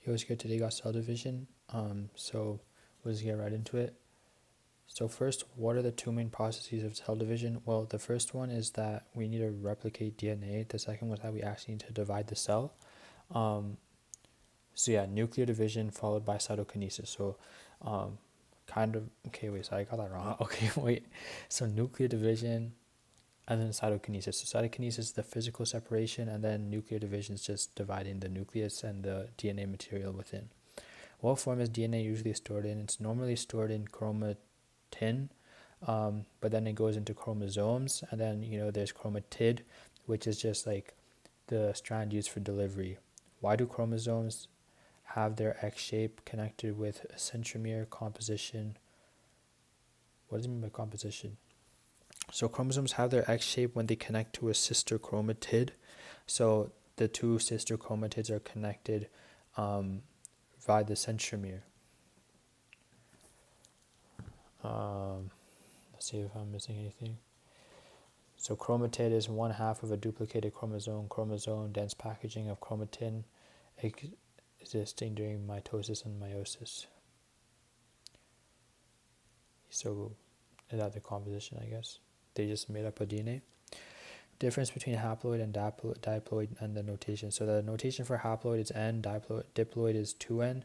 Yo, what's good? Today got cell division. So we'll just get right into it. So first, what are the two main processes of cell division? Well, the first one is that we need to replicate DNA. The second one is that we actually need to divide the cell. Um, so yeah, nuclear division followed by cytokinesis. So okay, wait, sorry, I got that wrong. Okay, wait. So nuclear division and then cytokinesis. So cytokinesis is the physical separation, and then nuclear division is just dividing the nucleus and the DNA material within. What form is DNA usually stored in? It's normally stored in chromatin, but then it goes into chromosomes, and then there's chromatid, which is just like the strand used for delivery. Why do chromosomes have their X shape connected with a centromere composition? What does it mean by composition? So chromosomes have their X shape when they connect to a sister chromatid. So the two sister chromatids are connected via the centromere. Let's see if I'm missing anything. So chromatid is one half of a duplicated chromosome. Chromosome, dense packaging of chromatin existing during mitosis and meiosis. So is that the composition, I guess? They just made up a DNA. Difference between haploid and diploid and the notation. So the notation for haploid is N, diploid is 2N.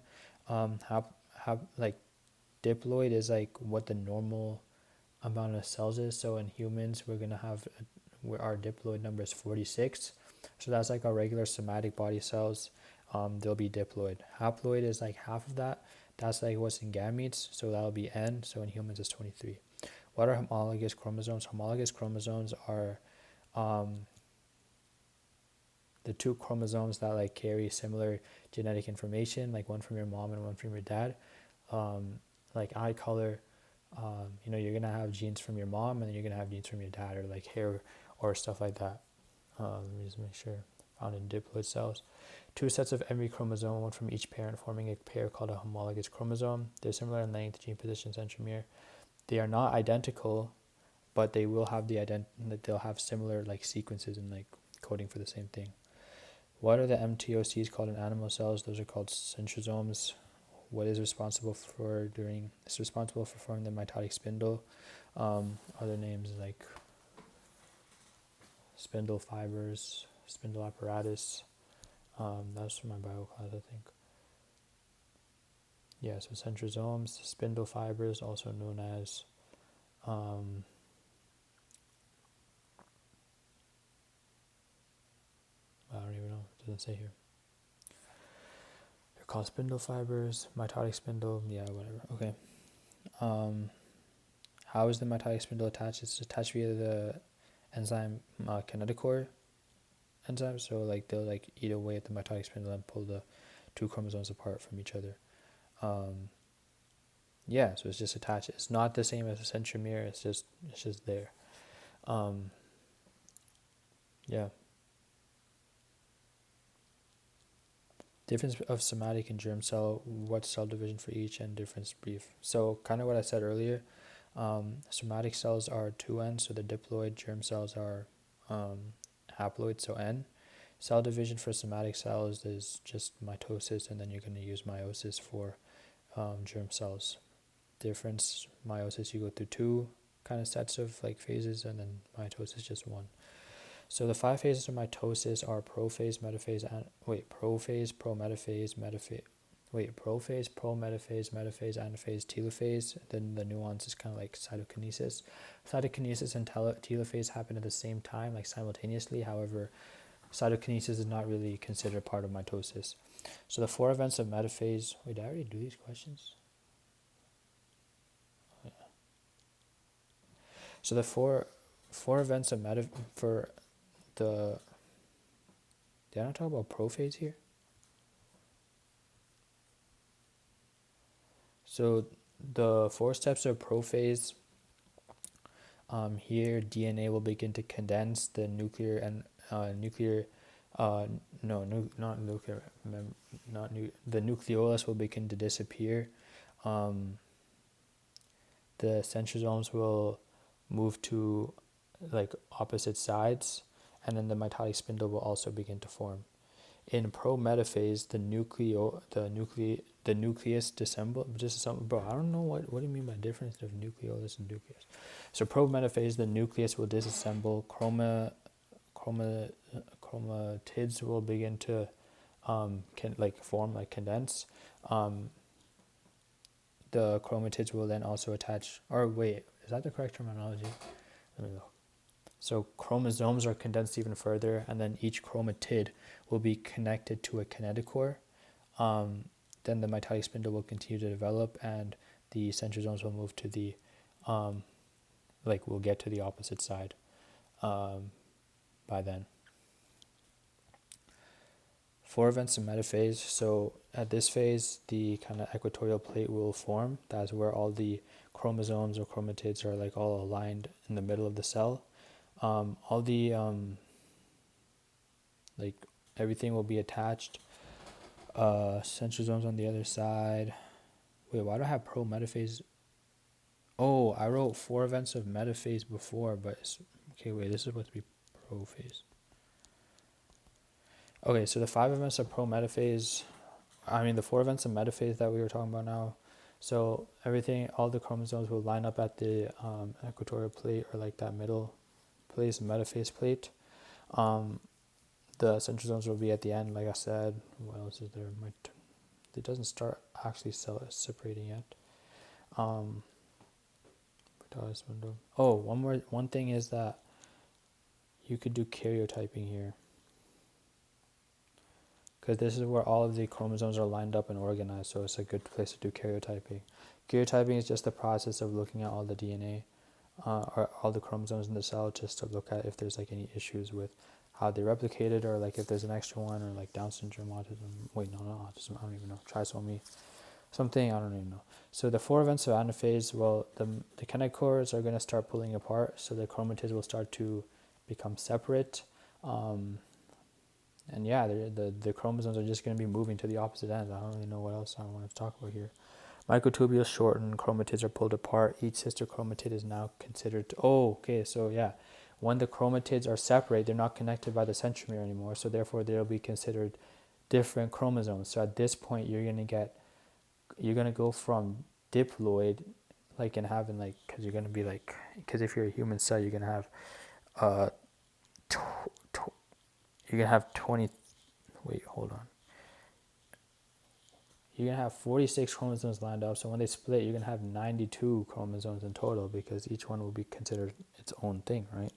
Diploid is like what the normal amount of cells is. So in humans, we're gonna have our diploid number is 46. So that's like our regular somatic body cells. They'll be diploid. Haploid is like half of that. That's like what's in gametes. So that'll be N. So in humans, it's 23. What are homologous chromosomes? Homologous chromosomes are the two chromosomes that like carry similar genetic information, like one from your mom and one from your dad. Like eye color, you're gonna have genes from your mom, and then you're gonna have genes from your dad, or like hair or stuff like that. Let me just make sure. Found in diploid cells. Two sets of every chromosome, one from each parent, forming a pair called a homologous chromosome. They're similar in length, gene position, centromere. They are not identical, but they will have they'll have similar like sequences and like coding for the same thing. What are the MTOCs called in animal cells? Those are called centrosomes. What is responsible for doing? It's responsible for forming the mitotic spindle. Other names like spindle fibers, spindle apparatus. That's from my bio class, I think. Yeah, so centrosomes, spindle fibers, also known as I don't even know. It doesn't say here. They're called spindle fibers, mitotic spindle. Yeah, whatever. Okay. How is the mitotic spindle attached? It's attached via the enzyme kinetochore enzyme. So like they'll like eat away at the mitotic spindle and pull the two chromosomes apart from each other. Yeah, so it's just attached. It's not the same as a centromere. It's just there. Yeah. Difference of somatic and germ cell. What's cell division for each, and difference brief. So kind of what I said earlier. Somatic cells are 2N, so the diploid. Germ cells are haploid, so N. Cell division for somatic cells is just mitosis, and then you're going to use meiosis for germ cells. Difference, meiosis, you go through two kind of sets of like phases, and then mitosis just one. So the 5 phases of mitosis are prophase, metaphase, prophase, prometaphase, metaphase. Prophase, prometaphase, metaphase, anaphase, telophase. Then the nuance is kind of like cytokinesis. Cytokinesis and telophase happen at the same time, like simultaneously. However, cytokinesis is not really considered part of mitosis. So the 4 events of metaphase. Wait, did I already do these questions? Oh, yeah. So the four events of for the. Did I not talk about prophase here? So the 4 steps of prophase. Here, DNA will begin to condense. The nuclear and nuclear, no, not nuclear, the nucleolus will begin to disappear. The centrosomes will move to like opposite sides, and then the mitotic spindle will also begin to form. In prometaphase, the nucleus disassemble. Bro, I don't know what do you mean by difference of nucleolus and nucleus. So prometaphase, the nucleus will disassemble. Chromatids will begin to form, like condense. The chromatids will then also attach. Or wait, is that the correct terminology? Let me look. So chromosomes are condensed even further, and then each chromatid will be connected to a kinetochore. Then the mitotic spindle will continue to develop, and the centrosomes will move to the, will get to the opposite side by then. 4 events in metaphase. So at this phase, the kind of equatorial plate will form. That's where all the chromosomes or chromatids are like all aligned in the middle of the cell. All the everything will be attached. Centrosomes on the other side. Wait, why do I have pro-metaphase? Oh, I wrote 4 events of metaphase before, but okay, wait, this is supposed to be prophase. Okay, so the 5 events of pro-metaphase, the 4 events of metaphase that we were talking about now. So all the chromosomes will line up at the equatorial plate, or like that middle place, metaphase plate. The centrosomes will be at the end, like I said. What else is there? It doesn't start actually separating yet. One thing is that you could do karyotyping here, because this is where all of the chromosomes are lined up and organized, so it's a good place to do karyotyping. Karyotyping is just the process of looking at all the DNA or all the chromosomes in the cell, just to look at if there's like any issues with how they replicated, or like if there's an extra one, or like Down syndrome, autism. Wait, no, not autism. I don't even know. Trisomy, something, I don't even know. So the 4 events of anaphase, well, the kinetochores are going to start pulling apart, so the chromatids will start to become separate. And yeah, the chromosomes are just going to be moving to the opposite ends. I don't really know what else I want to talk about here. Microtubules shorten, chromatids are pulled apart. Each sister chromatid is now considered. When the chromatids are separate, they're not connected by the centromere anymore, so therefore they'll be considered different chromosomes. So at this point, you're gonna go from diploid, because if you're a human cell, you're gonna have you're gonna have 20. Wait, hold on. You're gonna have 46 chromosomes lined up. So when they split, you're gonna have 92 chromosomes in total, because each one will be considered its own thing, right?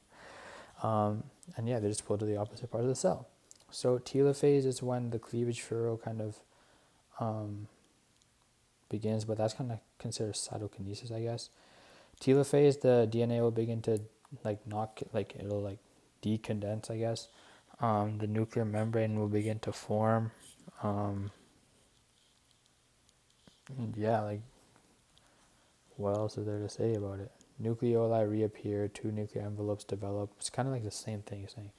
And yeah, they just pull to the opposite part of the cell. So telophase is when the cleavage furrow kind of begins, but that's kind of considered cytokinesis, I guess. Telophase, the DNA will begin to it'll decondense, I guess. The nuclear membrane will begin to form. What else is there to say about it? Nucleoli reappear, 2 nuclear envelopes develop. It's kind of like the same thing you're saying.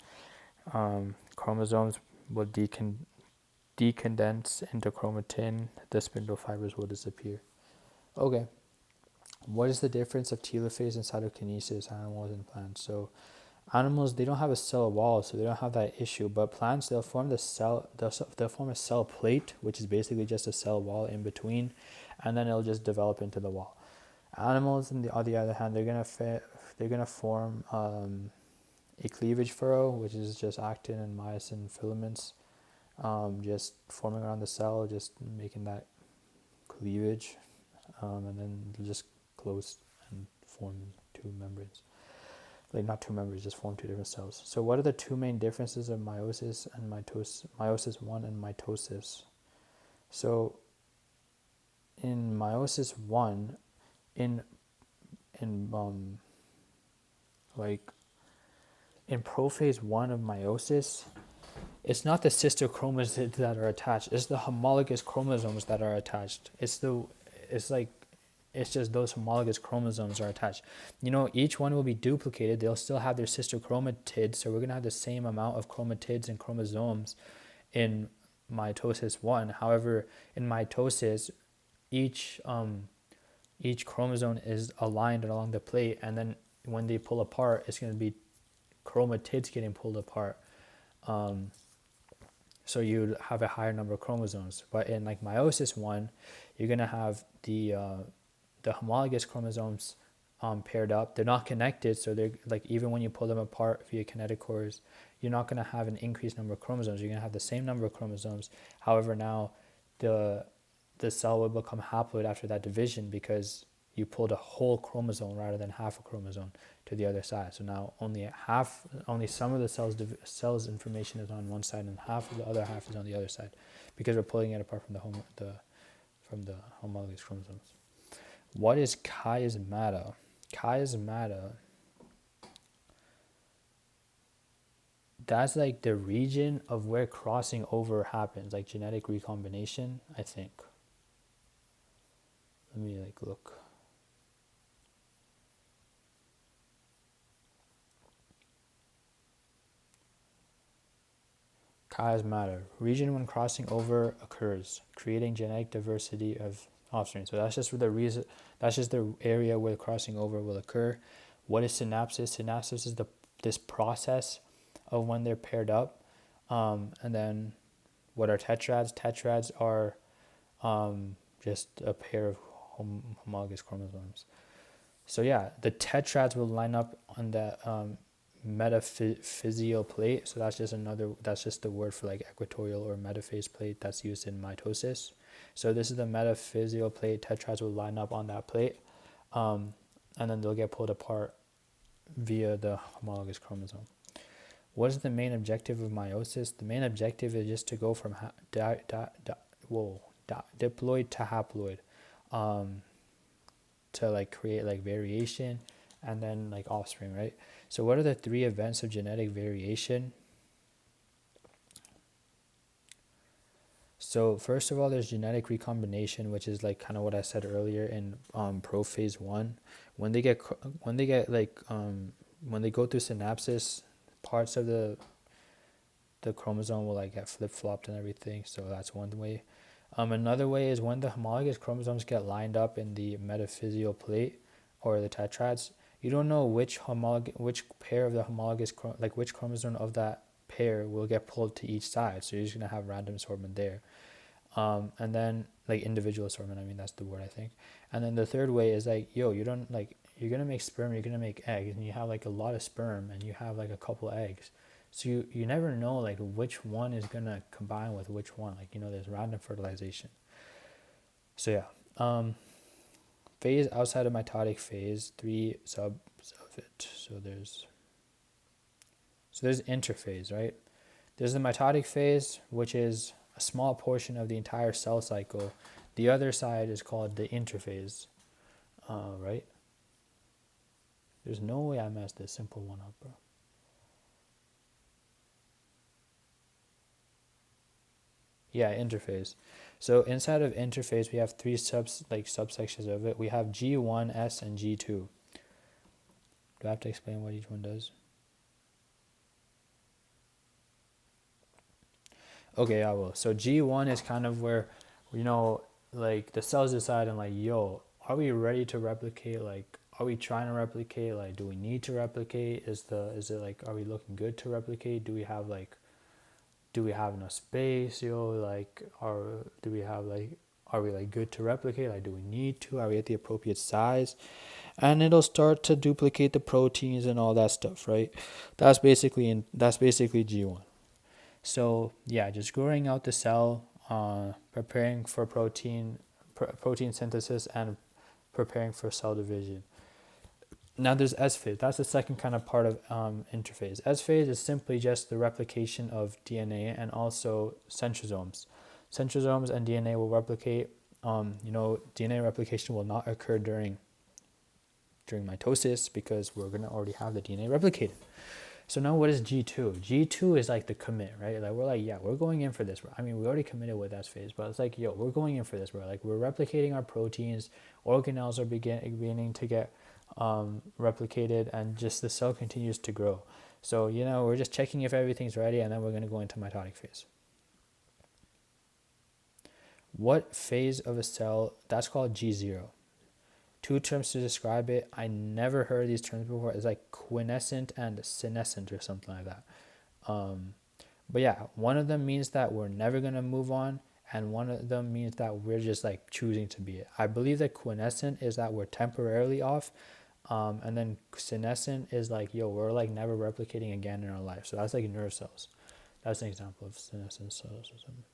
Chromosomes will decondense into chromatin. The spindle fibers will disappear. Okay. What is the difference of telophase and cytokinesis, animals and plants? So animals, they don't have a cell wall, so they don't have that issue. But plants, they'll form a cell plate, which is basically just a cell wall in between, and then it'll just develop into the wall. Animals, on the other hand, they're gonna form a cleavage furrow, which is just actin and myosin filaments, just forming around the cell, just making that cleavage, and then they'll just close and form 2 membranes. Not 2 membranes, just form 2 different cells. So what are the 2 main differences of meiosis and mitosis? Meiosis 1 and mitosis. So in meiosis 1, in prophase 1 of meiosis, it's not the sister chromosomes that are attached, it's the homologous chromosomes that are attached. It's just those homologous chromosomes are attached. Each one will be duplicated. They'll still have their sister chromatids, so we're going to have the same amount of chromatids and chromosomes in mitosis 1. However, in mitosis, each chromosome is aligned along the plate, and then when they pull apart, it's going to be chromatids getting pulled apart. so you have a higher number of chromosomes. But in like meiosis one, you're gonna have the homologous chromosomes paired up. They're not connected, so they're like, even when you pull them apart via kinetochores, you're not gonna have an increased number of chromosomes. You're gonna have the same number of chromosomes. However, now the cell will become haploid after that division because you pulled a whole chromosome rather than half a chromosome to the other side. So now only some of the cells information is on one side and half of the other half is on the other side, because we're pulling it apart from the homologous chromosomes. What is chiasmata? Chiasmata, that's like the region of where crossing over happens, like genetic recombination, I think. Let me like look. Chiasmata, region when crossing over occurs, creating genetic diversity of offspring. So that's just the reason. That's just the area where crossing over will occur. What is synapsis? Synapsis is this process of when they're paired up. And then, what are tetrads? Tetrads are just a pair of homologous chromosomes. So yeah, the tetrads will line up on the metaphyseal plate. So that's just the word for like equatorial or metaphase plate that's used in mitosis. So this is the metaphyseal plate. Tetrads will line up on that plate, and then they'll get pulled apart via the homologous chromosome. What is the main objective of meiosis? The main objective is just to go from diploid to haploid, to like create like variation and then like offspring, right? So what are the 3 events of genetic variation? So first of all, there's genetic recombination, which is like kind of what I said earlier in prophase 1. When they go through synapsis, parts of the chromosome will like get flip-flopped and everything. So that's one way. Another way is when the homologous chromosomes get lined up in the metaphyseal plate or the tetrads, you don't know which pair of the homologous, like which chromosome of that pair will get pulled to each side. So you're just going to have random assortment there. And then like individual assortment, I mean, that's the word I think. And then the third way is like, you're going to make sperm, you're going to make eggs, and you have like a lot of sperm and you have like a couple eggs. So you never know like which one is going to combine with which one. Like, there's random fertilization. So yeah. Phase outside of mitotic phase, 3 subs of it. So there's interphase, right? There's the mitotic phase, which is a small portion of the entire cell cycle. The other side is called the interphase, right? There's no way I messed this simple one up, bro. Yeah, interphase. So inside of interphase, we have 3 subsections of it. We have G1, S, and G2. Do I have to explain what each one does? Okay, I will. So G1 is kind of where, like the cells decide and like, are we ready to replicate? Like, are we trying to replicate? Like, do we need to replicate? Is it like, are we looking good to replicate? Do we have enough space? Like, are we like good to replicate? Like, do we need to? Are we at the appropriate size? And it'll start to duplicate the proteins and all that stuff, right? That's basically G1. So yeah, just growing out the cell, preparing for protein synthesis, and preparing for cell division. Now there's S phase. That's the second kind of part of interphase. S phase is simply just the replication of DNA and also centrosomes. Centrosomes and DNA will replicate. DNA replication will not occur during mitosis because we're going to already have the DNA replicated. So now what is G2? G2 is like the commit, right? Like we're like, yeah, we're going in for this. I mean, we already committed with S phase, but it's like, we're going in for this. We're replicating our proteins. Organelles are beginning to get replicated, and just the cell continues to grow. So, we're just checking if everything's ready, and then we're going to go into mitotic phase. What phase of a cell? That's called G0. 2 terms to describe it. I never heard these terms before. It's like quiescent and senescent or something like that. But yeah, one of them means that we're never going to move on, and one of them means that we're just like choosing to be it. I believe that quiescent is that we're temporarily off, and then senescent is like, yo, we're like never replicating again in our life. So that's like nerve cells. That's an example of senescent cells or something.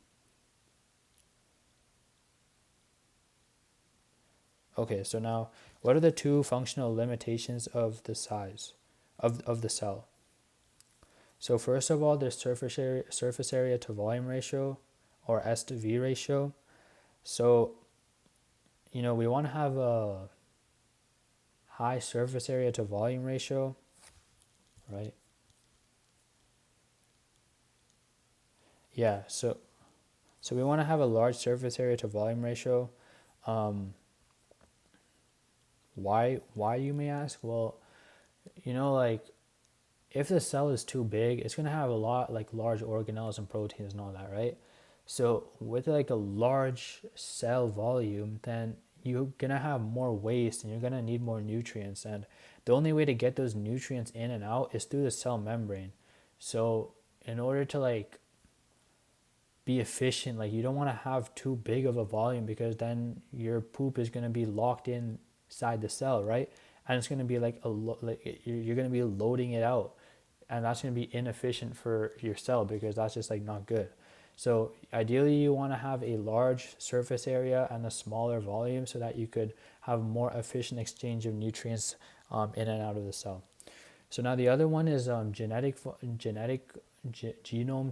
Okay, so now what are the two functional limitations of the size of the cell? So first of all, there's surface area to volume ratio, or S to V ratio. So, we want to have a high surface area to volume ratio, right? Yeah, so we want to have a large surface area to volume ratio. Um, why you may ask? Well, like if the cell is too big, it's gonna have a lot like large organelles and proteins and all that, right? So with like a large cell volume, then you're gonna have more waste and you're gonna need more nutrients. And the only way to get those nutrients in and out is through the cell membrane. So in order to like be efficient, like you don't want to have too big of a volume because then your poop is gonna be locked inside the cell, right? And it's gonna be like like you're gonna be loading it out, and that's going to be inefficient for your cell because that's just like not good. So ideally you want to have a large surface area and a smaller volume so that you could have more efficient exchange of nutrients in and out of the cell. So now the other one is genome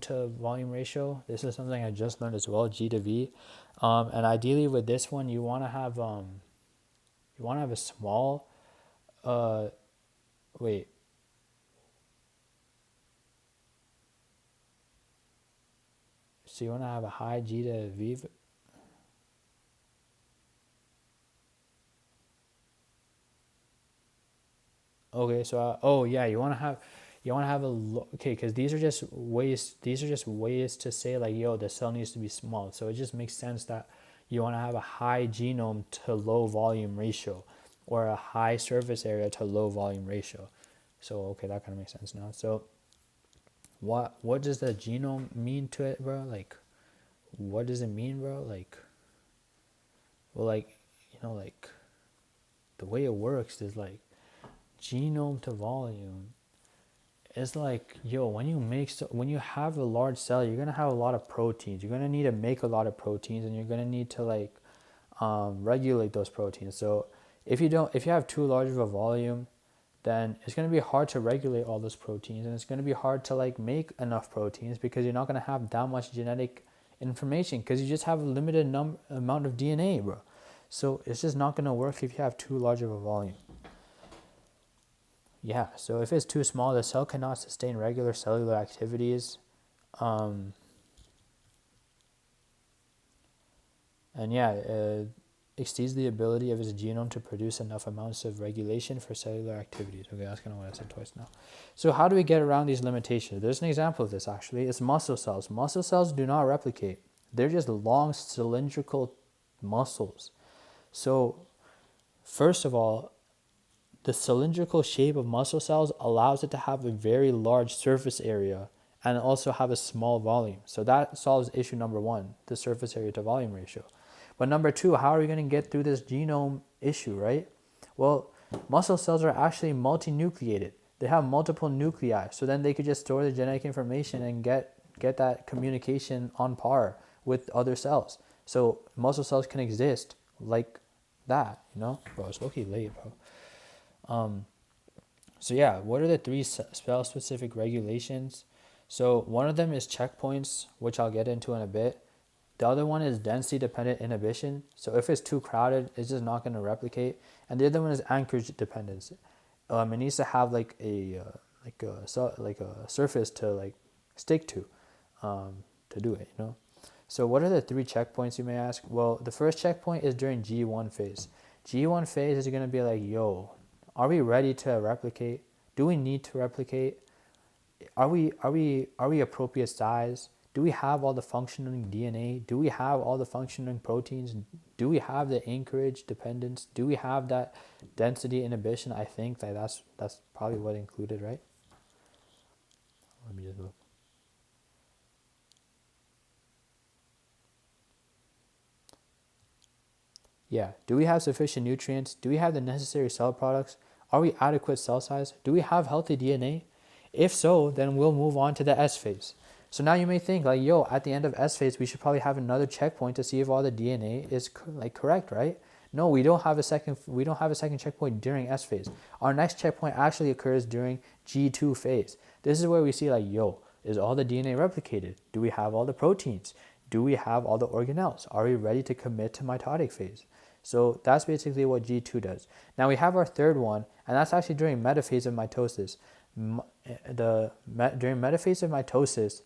to volume ratio. This is something I just learned as well, G to V. And ideally with this one you want to have a small uh wait so you want to have a high G to V. Okay, so oh yeah, you want to have okay, because these are just ways to say like, yo, the cell needs to be small. So it just makes sense that you want to have a high genome to low volume ratio, or a high surface area to low volume ratio. So okay, that kind of makes sense now. So what does the genome mean to it, bro? Like, what does it mean, bro? Like, well, like, like the way it works is like genome to volume. It's like, yo, when you have a large cell, you're gonna have a lot of proteins. You're gonna need to make a lot of proteins, and you're gonna need to like regulate those proteins. So if you have too large of a volume, then it's gonna be hard to regulate all those proteins, and it's gonna be hard to like make enough proteins because you're not gonna have that much genetic information because you just have a limited amount of DNA, bro. So it's just not gonna work if you have too large of a volume. Yeah, so if it's too small, the cell cannot sustain regular cellular activities. Um, and yeah, exceeds the ability of its genome to produce enough amounts of regulation for cellular activities. Okay, that's kind of what I said twice now. So how do we get around these limitations? There's an example of this actually. It's muscle cells. Muscle cells do not replicate. They're just long cylindrical muscles. So first of all, the cylindrical shape of muscle cells allows it to have a very large surface area and also have a small volume. So that solves issue number one, the surface area to volume ratio. But number two, how are we going to get through this genome issue, right? Well, muscle cells are actually multinucleated. They have multiple nuclei. So then they could just store the genetic information and get that communication on par with other cells. So muscle cells can exist like that, Bro, it's low-key late, bro. So yeah, what are the three cell-specific regulations? So one of them is checkpoints, which I'll get into in a bit. The other one is density-dependent inhibition. So if it's too crowded, it's just not going to replicate. And the other one is anchorage dependence. It needs to have like a surface to like stick to do it. So what are the three checkpoints, you may ask? Well, the first checkpoint is during G1 phase. G1 phase is going to be like, yo, are we ready to replicate? Do we need to replicate? Are we appropriate size? Do we have all the functioning DNA? Do we have all the functioning proteins? Do we have the anchorage dependence? Do we have that density inhibition? I think that's probably what included, right? Let me just look. Yeah. Do we have sufficient nutrients? Do we have the necessary cell products? Are we adequate cell size? Do we have healthy DNA? If so, then we'll move on to the S phase. So now you may think like, yo, at the end of S phase, we should probably have another checkpoint to see if all the DNA is like correct, right? No, we don't have a second. We don't have a second checkpoint during S phase. Our next checkpoint actually occurs during G2 phase. This is where we see like, yo, is all the DNA replicated? Do we have all the proteins? Do we have all the organelles? Are we ready to commit to mitotic phase? So that's basically what G2 does. Now we have our third one, and that's actually during metaphase of mitosis. During metaphase of mitosis,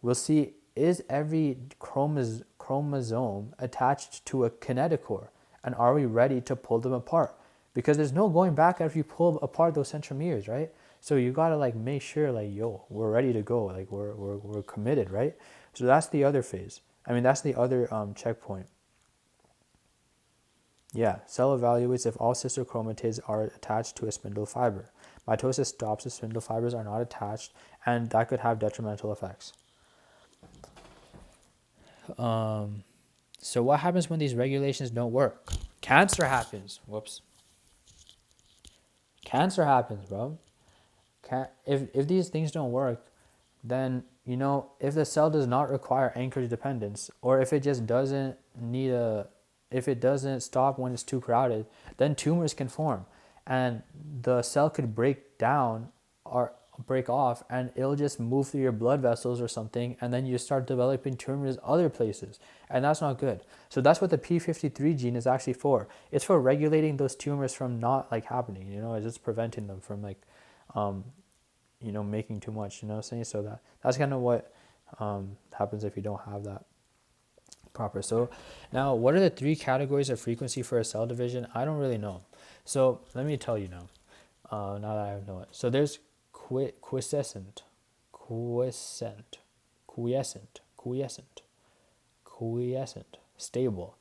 we'll see is every chromosome attached to a kinetochore, and are we ready to pull them apart? Because there's no going back after you pull apart those centromeres, right? So you gotta like make sure like, yo, we're ready to go, like we're committed, right? So that's the other phase. I mean, that's the other checkpoint. Yeah, cell evaluates if all sister chromatids are attached to a spindle fiber. Mitosis stops if spindle fibers are not attached, and that could have detrimental effects. So what happens when these regulations don't work? Cancer happens. Whoops. Cancer happens, bro. If these things don't work, then, you know, if the cell does not require anchorage dependence, or if it just doesn't need if it doesn't stop when it's too crowded, then tumors can form, and the cell could break down or break off, and it'll just move through your blood vessels or something, and then you start developing tumors other places, and that's not good. So that's what the P53 gene is actually for. It's for regulating those tumors from not like happening, you know, it's just preventing them from like you know, making too much, you know what I'm saying? So that's kind of what happens if you don't have that proper. So now, what are the three categories of frequency for a cell division? I don't really know. So let me tell you now, now that I know it. So there's quiescent, stable.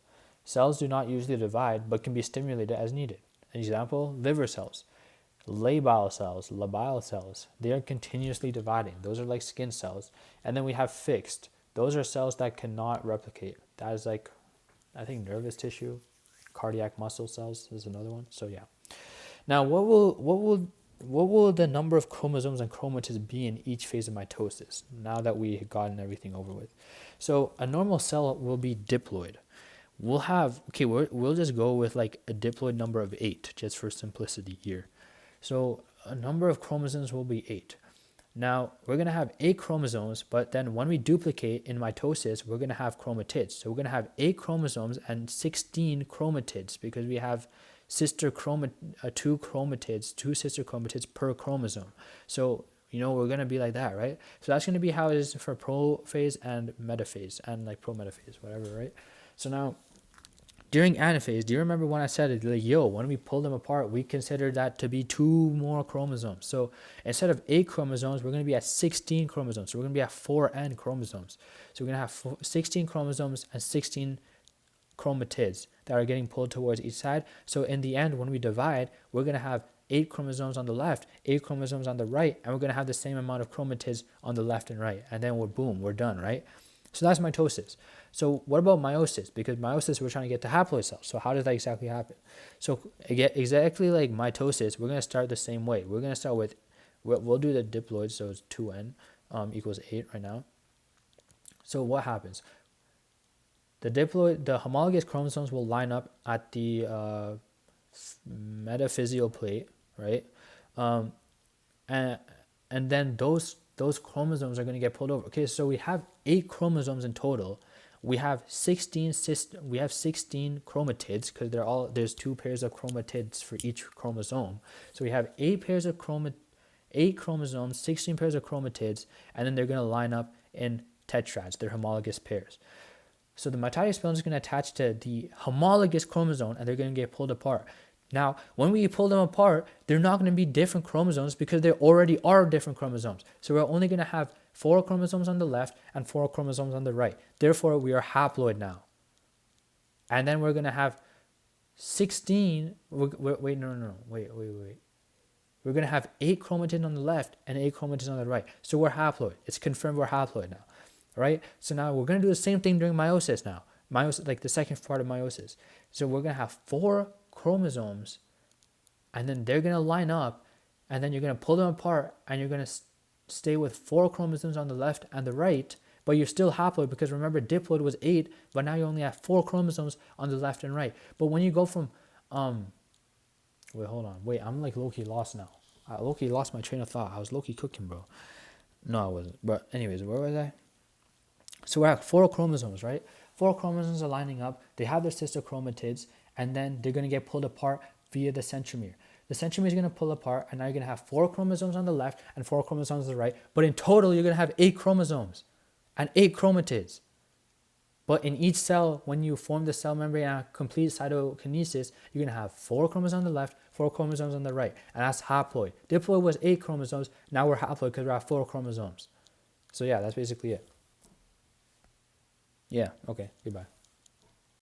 Cells do not usually divide, but can be stimulated as needed. An example, liver cells. Labile cells, they are continuously dividing. Those are like skin cells. And then we have fixed. Those are cells that cannot replicate. That is like, I think, nervous tissue. Cardiac muscle cells is another one. So yeah. Now, what will the number of chromosomes and chromatids be in each phase of mitosis, now that we have gotten everything over with? So a normal cell will be diploid. We'll have, okay, we'll just go with like a diploid number of 8, just for simplicity here. So a number of chromosomes will be 8. Now, we're going to have 8 chromosomes, but then when we duplicate in mitosis, we're going to have chromatids. So we're going to have 8 chromosomes and 16 chromatids, because we have two sister chromatids per chromosome. So, you know, we're going to be like that, right? So that's going to be how it is for prophase and metaphase, and like prometaphase, whatever, right? So now, during anaphase, do you remember when I said it, like, yo, when we pull them apart, we consider that to be 2 more chromosomes. So instead of 8 chromosomes, we're going to be at 16 chromosomes. So we're going to be at 4n chromosomes. So we're going to have 16 chromosomes and 16 chromatids that are getting pulled towards each side. So in the end, when we divide, we're going to have 8 chromosomes on the left, 8 chromosomes on the right, and we're going to have the same amount of chromatids on the left and right. And then we're done, right? So that's mitosis. So what about meiosis? Because meiosis, we're trying to get to haploid cells. So how does that exactly happen? So again, exactly like mitosis, we're going to start the same way. We're going to start with, we'll do the diploid, so it's 2n equals 8 right now. So what happens? The homologous chromosomes will line up at the metaphyseal plate, right? And then those chromosomes are going to get pulled over. Okay, so we have 8 chromosomes in total. We have 16 chromatids, because there's 2 pairs of chromatids for each chromosome. So we have 8 chromosomes, 16 pairs of chromatids, and then they're going to line up in tetrads. They're homologous pairs. So the mitotic spindle is going to attach to the homologous chromosome, and they're going to get pulled apart. Now, when we pull them apart, they're not going to be different chromosomes, because they already are different chromosomes. So we're only going to have 4 chromosomes on the left and 4 chromosomes on the right. Therefore, we are haploid now. And then we're going to have 16. Wait. We're going to have 8 chromatids on the left and 8 chromatids on the right. So we're haploid. It's confirmed we're haploid now. Right? So now we're going to do the same thing during meiosis now. Meiosis, like the second part of meiosis. So we're gonna have 4 chromosomes, and then they're gonna line up, and then you're gonna pull them apart, and you're gonna stay with 4 chromosomes on the left and the right, but you're still haploid because remember diploid was 8, but now you only have 4 chromosomes on the left and right. But when you go from wait, hold on. Wait, I'm like low-key lost now. I low-key lost my train of thought. I was low-key cooking, bro. No, I wasn't. But anyways, where was I? So we're at 4 chromosomes, right? 4 chromosomes are lining up. They have their sister chromatids, and then they're going to get pulled apart via the centromere. The centromere is going to pull apart, and now you're going to have 4 chromosomes on the left and 4 chromosomes on the right. But in total, you're going to have 8 chromosomes and 8 chromatids. But in each cell, when you form the cell membrane and complete cytokinesis, you're going to have 4 chromosomes on the left, 4 chromosomes on the right. And that's haploid. Diploid was 8 chromosomes. Now we're haploid because we're at 4 chromosomes. So yeah, that's basically it. Yeah, okay, goodbye.